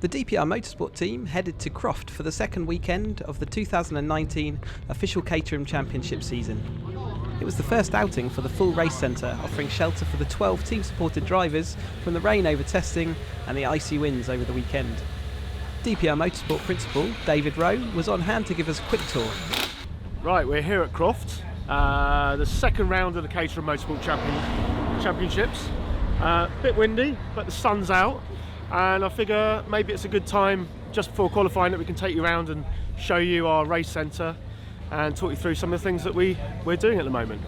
The DPR Motorsport team headed to Croft for the second weekend of the 2019 official Caterham Championship season. It was the first outing for the full race centre, offering shelter for the 12 team-supported drivers from the rain over testing and the icy winds over the weekend. DPR Motorsport principal David Rowe was on hand to give us a quick tour. Right, we're here at Croft, the second round of the Caterham Motorsport Championships. Bit windy, but the sun's out, and I figure maybe it's a good time just before qualifying that we can take you around and show you our race centre and talk you through some of the things that we're doing at the moment.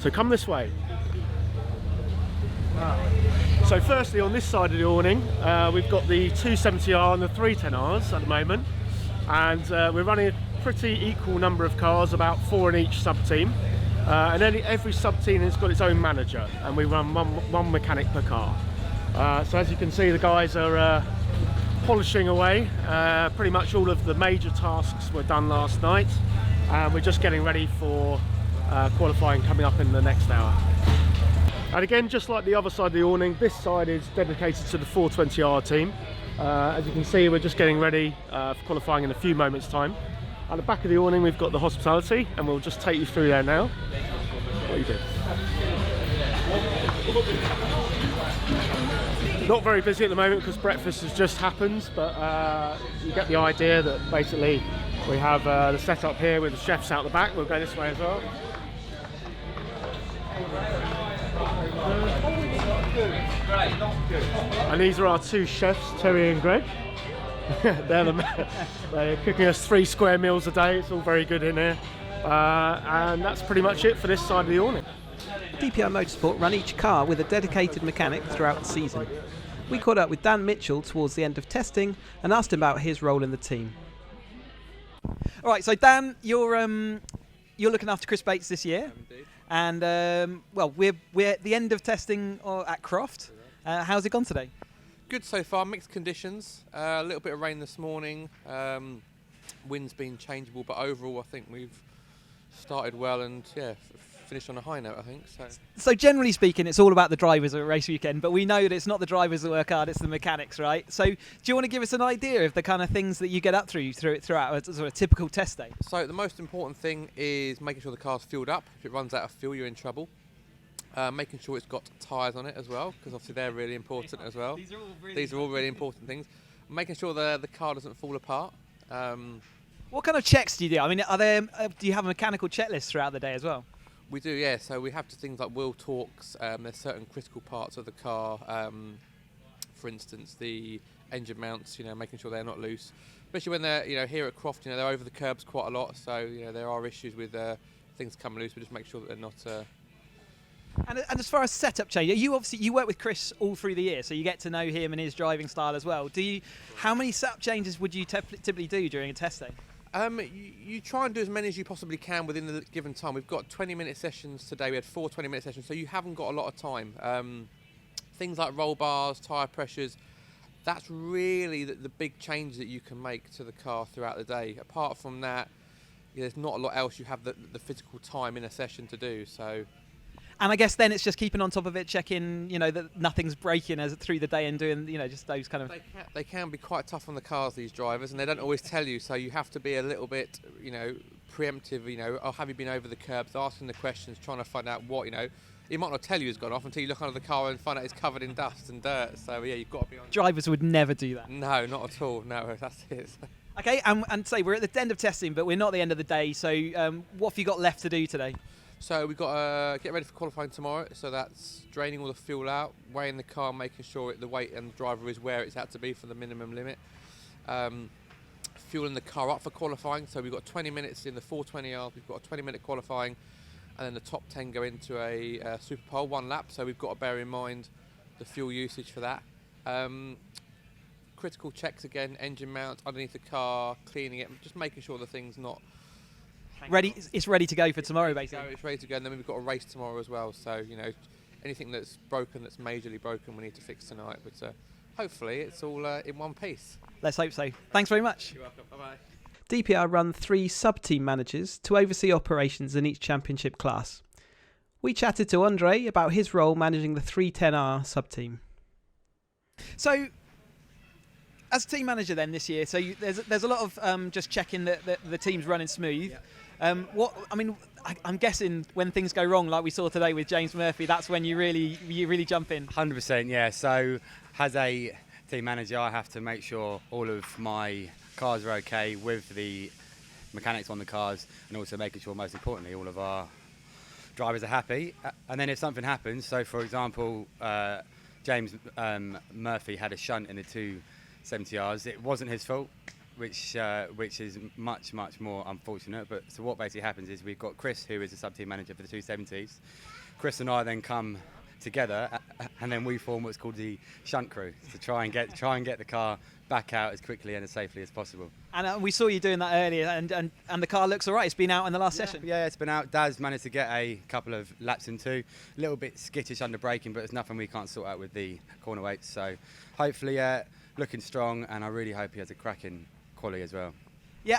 So come this way. So firstly, on this side of the awning, we've got the 270R and the 310Rs at the moment, and we're running a pretty equal number of cars, about 4 in each sub-team. And then every sub-team has got its own manager, and we run one mechanic per car. So as you can see, the guys are polishing away. Pretty much all of the major tasks were done last night, and we're just getting ready for qualifying coming up in the next hour. And again, just like the other side of the awning, this side is dedicated to the 420R team. As you can see, we're just getting ready for qualifying in a few moments' time. At the back of the awning, we've got the hospitality, and we'll just take you through there now. What do you do? Not very busy at the moment because breakfast has just happened, but you get the idea that basically we have the setup here with the chefs out the back. We'll go this way as well. And these are our two chefs, Terry and Greg. They're cooking us 3 square meals a day. It's all very good in here. And that's pretty much it for this side of the awning. DPR Motorsport run each car with a dedicated mechanic throughout the season. We caught up with Dan Mitchell towards the end of testing and asked him about his role in the team. All right, so Dan, you're looking after Chris Bates this year. And well, we're at the end of testing at Croft. How's it gone today? Good so far, mixed conditions, a little bit of rain this morning, wind's been changeable, but overall I think we've started well and finished on a high note, I think. So generally speaking, it's all about the drivers at a race weekend, but we know that it's not the drivers that work hard, it's the mechanics, right? So do you want to give us an idea of the kind of things that you get up throughout a sort of typical test day? So the most important thing is making sure the car's fueled up. If it runs out of fuel, you're in trouble. Making sure it's got tyres on it as well, because obviously they're really important as well. These are all really important things. Making sure the car doesn't fall apart. What kind of checks do you do? I mean, do you have a mechanical checklist throughout the day as well? We do, yeah. So we have things like wheel torques. There's certain critical parts of the car. For instance, the engine mounts. Making sure they're not loose. Especially when they're, here at Croft, they're over the curbs quite a lot. So there are issues with things coming loose. We just make sure that they're not. And as far as setup change, you work with Chris all through the year, so you get to know him and his driving style as well. How many setup changes would you typically do during a test day? You try and do as many as you possibly can within the given time. We've got 20-minute sessions today. We had 4 20-minute sessions, so you haven't got a lot of time. Things like roll bars, tyre pressures, that's really the big change that you can make to the car throughout the day. Apart from that, there's not a lot else you have the physical time in a session to do. So. And I guess then it's just keeping on top of it, checking, that nothing's breaking through the day and doing, just those kind of... They can be quite tough on the cars, these drivers, and they don't always tell you, so you have to be a little bit, preemptive, have you been over the curbs, asking the questions, trying to find out what, he might not tell you it's gone off until you look under the car and find out it's covered in dust and dirt, so yeah, you've got to be on... Drivers would never do that. No, not at all, no, that's it. Okay, and say we're at the end of testing, but we're not at the end of the day, so what have you got left to do today? So we've got to get ready for qualifying tomorrow, so that's draining all the fuel out, weighing the car, making sure the weight and the driver is where it's had to be for the minimum limit. Fueling the car up for qualifying, so we've got 20 minutes in the 420R, we've got a 20-minute qualifying, and then the top 10 go into a Super Pole, 1 lap, so we've got to bear in mind the fuel usage for that. Critical checks again, engine mount, underneath the car, cleaning it, just making sure the thing's not... It's ready to go for tomorrow, basically. It's ready to go, and then we've got a race tomorrow as well. So anything that's broken, that's majorly broken, we need to fix tonight. But hopefully, it's all in one piece. Let's hope so. Thanks very much. You're welcome. Bye bye. DPR run 3 sub-team managers to oversee operations in each championship class. We chatted to Andre about his role managing the 310R sub-team. So, As team manager then this year, so there's a lot of just checking that the team's running smooth. I'm guessing when things go wrong, like we saw today with James Murphy, that's when you really jump in. 100%, yeah. So as a team manager, I have to make sure all of my cars are okay with the mechanics on the cars, and also making sure, most importantly, all of our drivers are happy. And then if something happens, so for example, James Murphy had a shunt in the 270Rs. It wasn't his fault, which is much more unfortunate. But so what basically happens is we've got Chris, who is a sub-team manager for the 270s. Chris and I then come together, and then we form what's called the shunt crew to try and get the car back out as quickly and as safely as possible. And we saw you doing that earlier, and the car looks all right. It's been out in the last session. Yeah, it's been out. Daz managed to get a couple of laps into. A little bit skittish under braking, but it's nothing we can't sort out with the corner weights. So hopefully, looking strong, and I really hope he has a cracking quali as well. Yeah,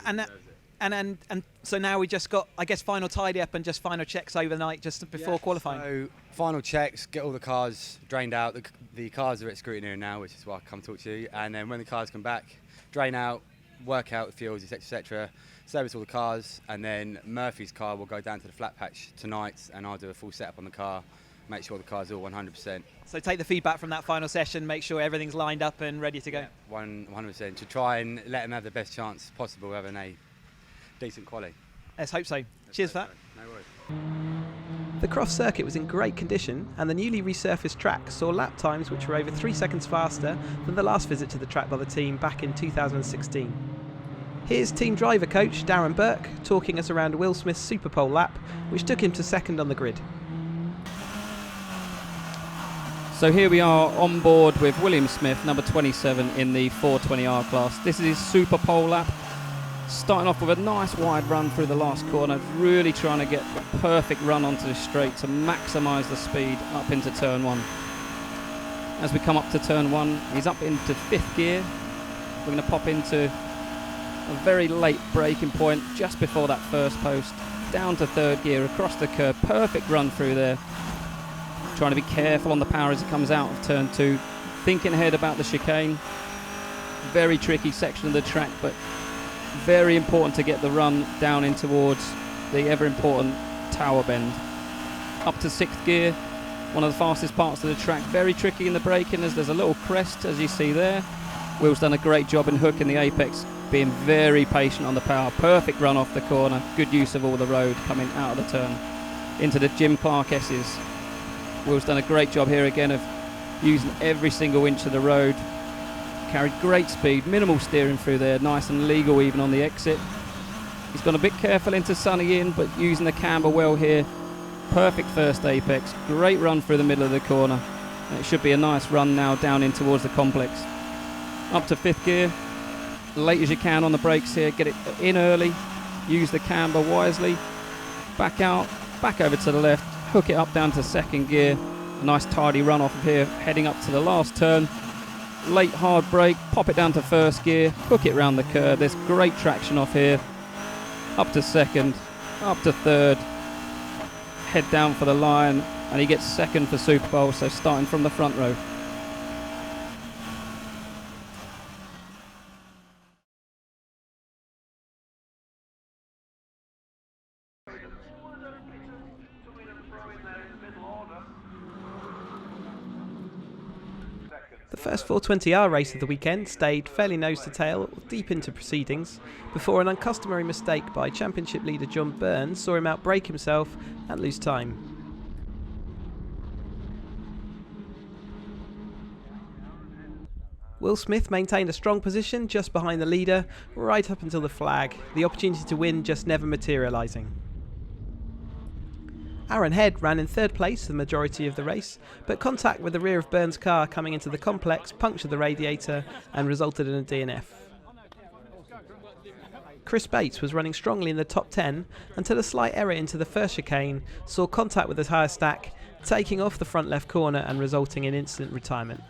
and so now we just got, I guess, final tidy up and just final checks overnight just before qualifying. So final checks, get all the cars drained out. The cars are at scrutiny now, which is why I come talk to you. And then when the cars come back, drain out, work out the fuels, etc., service all the cars, and then Murphy's car will go down to the flat patch tonight, and I'll do a full setup on the car, make sure the car's all 100%. So take the feedback from that final session, make sure everything's lined up and ready to go. Yeah, 100%, to try and let them have the best chance possible having a decent quali. Let's hope so. Cheers for that. No worries. The Croft circuit was in great condition, and the newly resurfaced track saw lap times which were over 3 seconds faster than the last visit to the track by the team back in 2016. Here's team driver coach Darren Burke talking us around Will Smith's Super Pole lap, which took him to second on the grid. So here we are on board with William Smith, number 27 in the 420R class. This is his Super Pole lap. Starting off with a nice wide run through the last corner, really trying to get the perfect run onto the straight to maximise the speed up into turn 1. As we come up to turn 1, he's up into 5th gear. We're going to pop into a very late braking point just before that first post, down to 3rd gear, across the curb, perfect run through there. Trying to be careful on the power as it comes out of turn 2, thinking ahead about the chicane. Very tricky section of the track, but very important to get the run down in towards the ever important tower bend. Up to 6th gear, one of the fastest parts of the track. Very tricky in the braking as there's a little crest, as you see there. Will's done a great job in hooking the apex, being very patient on the power. Perfect run off the corner, good use of all the road coming out of the turn into the Jim Clark S's. Will's done a great job here again of using every single inch of the road. Carried great speed, minimal steering through there, nice and legal even on the exit. He's gone a bit careful into sunny in, but using the camber well here. Perfect first apex, great run through the middle of the corner. And it should be a nice run now down in towards the complex. Up to 5th gear, late as you can on the brakes here, get it in early, use the camber wisely, back out, back over to the left, hook it up down to 2nd gear. A nice tidy run off of here, heading up to the last turn. Late hard brake, pop it down to 1st gear, hook it round the curve. There's great traction off here. Up to 2nd, up to 3rd. Head down for the line, and he gets 2nd for Super Bowl, so starting from the front row. The first 420R race of the weekend stayed fairly nose to tail deep into proceedings before an uncustomary mistake by championship leader John Burns saw him outbrake himself and lose time. Will Smith maintained a strong position just behind the leader right up until the flag, the opportunity to win just never materialising. Aaron Head ran in 3rd place for the majority of the race, but contact with the rear of Burns' car coming into the complex punctured the radiator and resulted in a DNF. Chris Bates was running strongly in the top 10 until a slight error into the first chicane saw contact with the tyre stack, taking off the front left corner and resulting in instant retirement.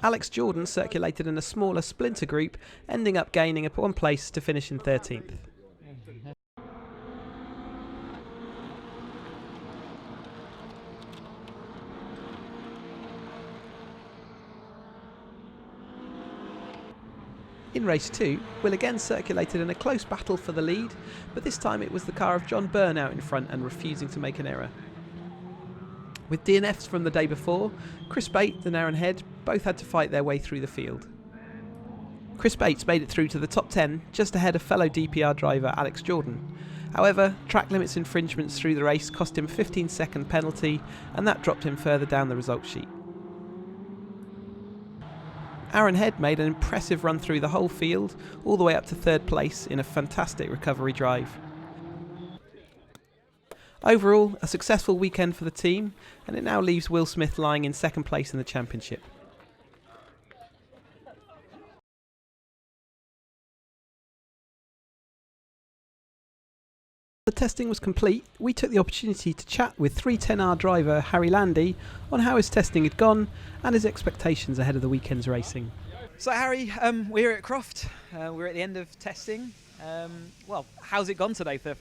Alex Jordan circulated in a smaller splinter group, ending up gaining 1 place to finish in 13th. In race 2, Will again circulated in a close battle for the lead, but this time it was the car of John Byrne out in front and refusing to make an error. With DNFs from the day before, Chris Bates and Aaron Head both had to fight their way through the field. Chris Bates made it through to the top 10 just ahead of fellow DPR driver Alex Jordan. However, track limits infringements through the race cost him a 15-second penalty, and that dropped him further down the results sheet. Aaron Head made an impressive run through the whole field, all the way up to third place in a fantastic recovery drive. Overall, a successful weekend for the team, and it now leaves Will Smith lying in second place in the championship. The testing was complete. We took the opportunity to chat with 310R driver Harry Landy on how his testing had gone and his expectations ahead of the weekend's racing. So Harry, we're here at Croft. We're at the end of testing. Well, how's it gone today, Thif?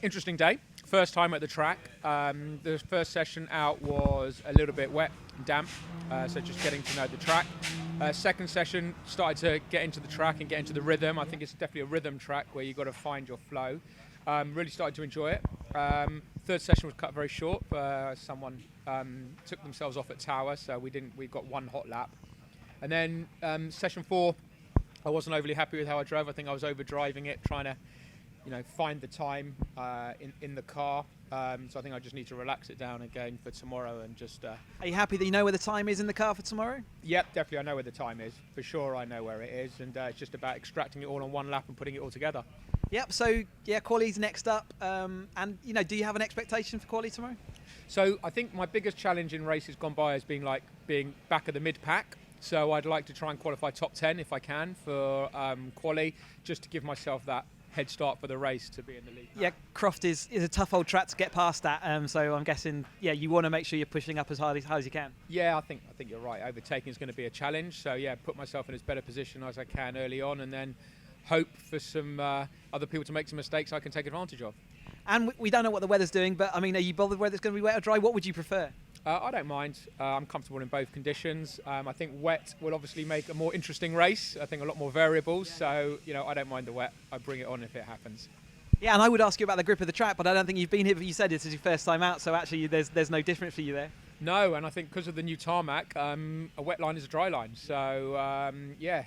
Interesting day. First time at the track. The first session out was a little bit wet and damp, so just getting to know the track. Second session started to get into the track and get into the rhythm. I think it's definitely a rhythm track where you've got to find your flow. Really started to enjoy it. Third session was cut very short. Someone took themselves off at Tower, so we got one hot lap. And then session 4, I wasn't overly happy with how I drove. I think I was over driving it, trying to find the time in the car. So I think I just need to relax it down again for tomorrow and just... Are you happy that you know where the time is in the car for tomorrow? Yep, definitely I know where the time is. For sure I know where it is, and it's just about extracting it all on one lap and putting it all together. Yep, so quali's next up. And do you have an expectation for quali tomorrow? So I think my biggest challenge in races gone by has been being back of the mid-pack. So I'd like to try and qualify top 10 if I can for quali, just to give myself that head start for the race to be in the lead. Yeah, Croft is a tough old track to get past that. So I'm guessing, you want to make sure you're pushing up as hard as you can. Yeah, I think you're right. Overtaking is going to be a challenge. So put myself in as better position as I can early on, and then hope for some other people to make some mistakes I can take advantage of. And we don't know what the weather's doing, but I mean, are you bothered whether it's going to be wet or dry? What would you prefer? I don't mind. I'm comfortable in both conditions. I think wet will obviously make a more interesting race. I think a lot more variables. So, I don't mind the wet. I bring it on if it happens. Yeah, and I would ask you about the grip of the track, but I don't think you've been here, but you said this is your first time out, so actually there's no difference for you there. No, and I think because of the new tarmac, a wet line is a dry line. So, you're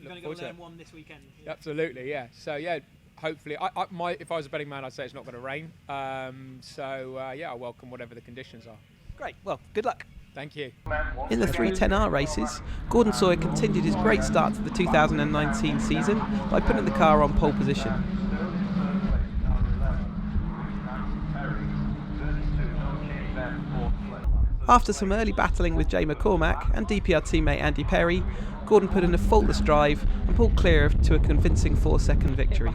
going to go learn one this weekend. Yeah. Absolutely, yeah. So, hopefully, if I was a betting man, I'd say it's not going to rain. I welcome whatever the conditions are. Great. Well, good luck. Thank you. In the 310R races, Gordon Sawyer continued his great start to the 2019 season by putting the car on pole position. After some early battling with Jay McCormack and DPR teammate Andy Perry, Gordon put in a faultless drive and pulled clear to a convincing 4-second victory.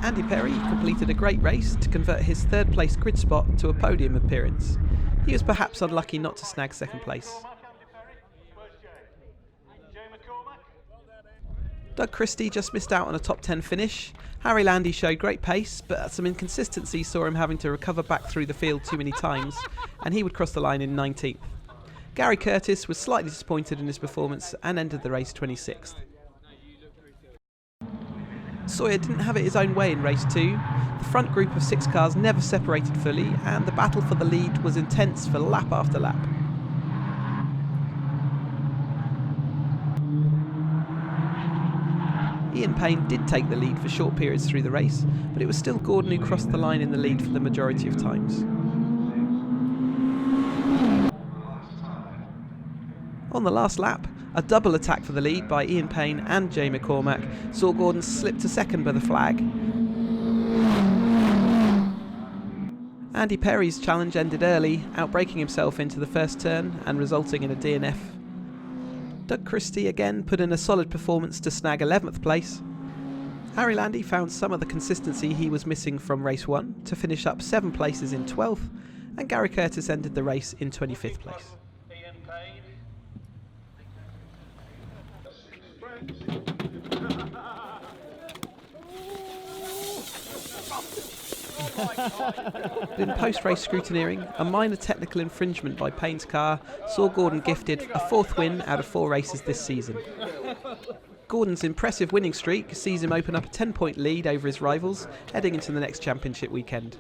Andy Perry completed a great race to convert his third place grid spot to a podium appearance. He was perhaps unlucky not to snag second place. Doug Christie just missed out on a top 10 finish. Harry Landy showed great pace, but some inconsistency saw him having to recover back through the field too many times, and he would cross the line in 19th. Gary Curtis was slightly disappointed in his performance and ended the race 26th. Sawyer didn't have it his own way in race 2. The front group of 6 cars never separated fully, and the battle for the lead was intense for lap after lap. Ian Payne did take the lead for short periods through the race, but it was still Gordon who crossed the line in the lead for the majority of times. On the last lap, a double attack for the lead by Ian Payne and Jay McCormack saw Gordon slip to second by the flag. Andy Perry's challenge ended early, outbraking himself into the first turn and resulting in a DNF. Doug Christie again put in a solid performance to snag 11th place. Harry Landy found some of the consistency he was missing from race 1 to finish up 7 places in 12th, and Gary Curtis ended the race in 25th place. In post-race scrutineering, a minor technical infringement by Payne's car saw Gordon gifted a 4th win out of 4 races this season. Gordon's impressive winning streak sees him open up a 10-point lead over his rivals, heading into the next championship weekend.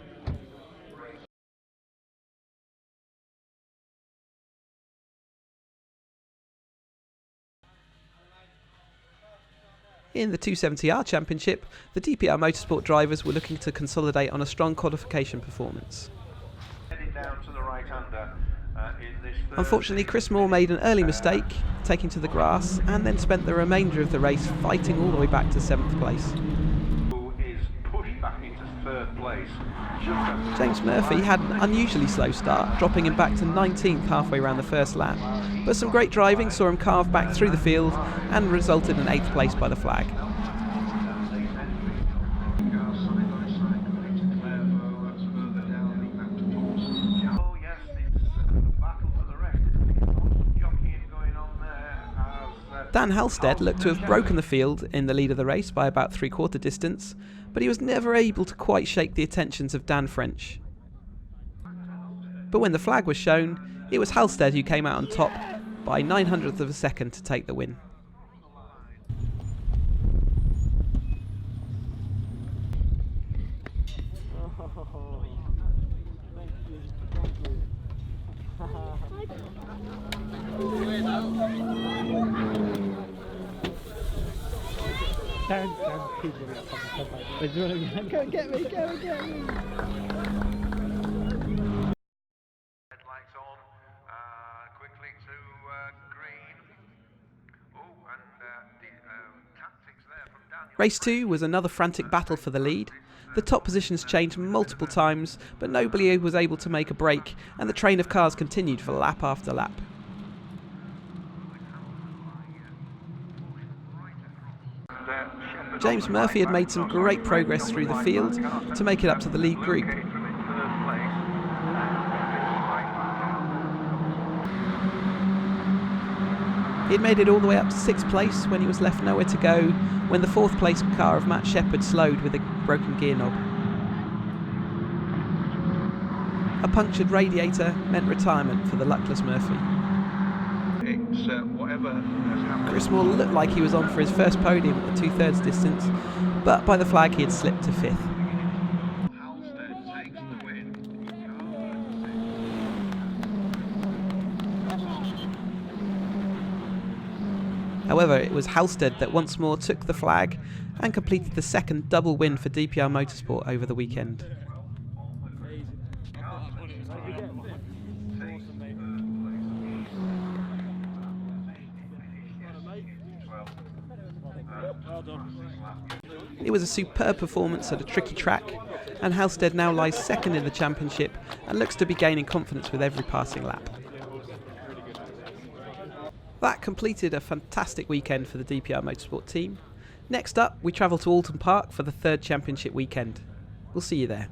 In the 270R Championship, the DPR Motorsport drivers were looking to consolidate on a strong qualification performance. Unfortunately, Chris Moore made an early mistake, taking to the grass, and then spent the remainder of the race fighting all the way back to 7th place. James Murphy had an unusually slow start, dropping him back to 19th halfway around the first lap, but some great driving saw him carve back through the field and resulted in 8th place by the flag. Dan Halstead looked to have broken the field in the lead of the race by about 3/4 distance, but he was never able to quite shake the attentions of Dan French. But when the flag was shown, it was Halstead who came out on top by 900th of a second to take the win. Go and get me, go and get me. Headlights on, quickly to green. Oh, and tactics there from Daniel. Race 2 was another frantic battle for the lead. The top positions changed multiple times, but nobody was able to make a break, and the train of cars continued for lap after lap. James Murphy had made some great progress through the field to make it up to the lead group. He had made it all the way up to 6th place when he was left nowhere to go when the 4th place car of Matt Shepherd slowed with a broken gear knob. A punctured radiator meant retirement for the luckless Murphy. Chris Moore looked like he was on for his first podium at the 2/3 distance, but by the flag he had slipped to 5th. However, it was Halstead that once more took the flag and completed the second double win for DPR Motorsport over the weekend. It was a superb performance at a tricky track, and Halstead now lies 2nd in the championship and looks to be gaining confidence with every passing lap. That completed a fantastic weekend for the DPR Motorsport team. Next up, we travel to Alton Park for the 3rd championship weekend. We'll see you there.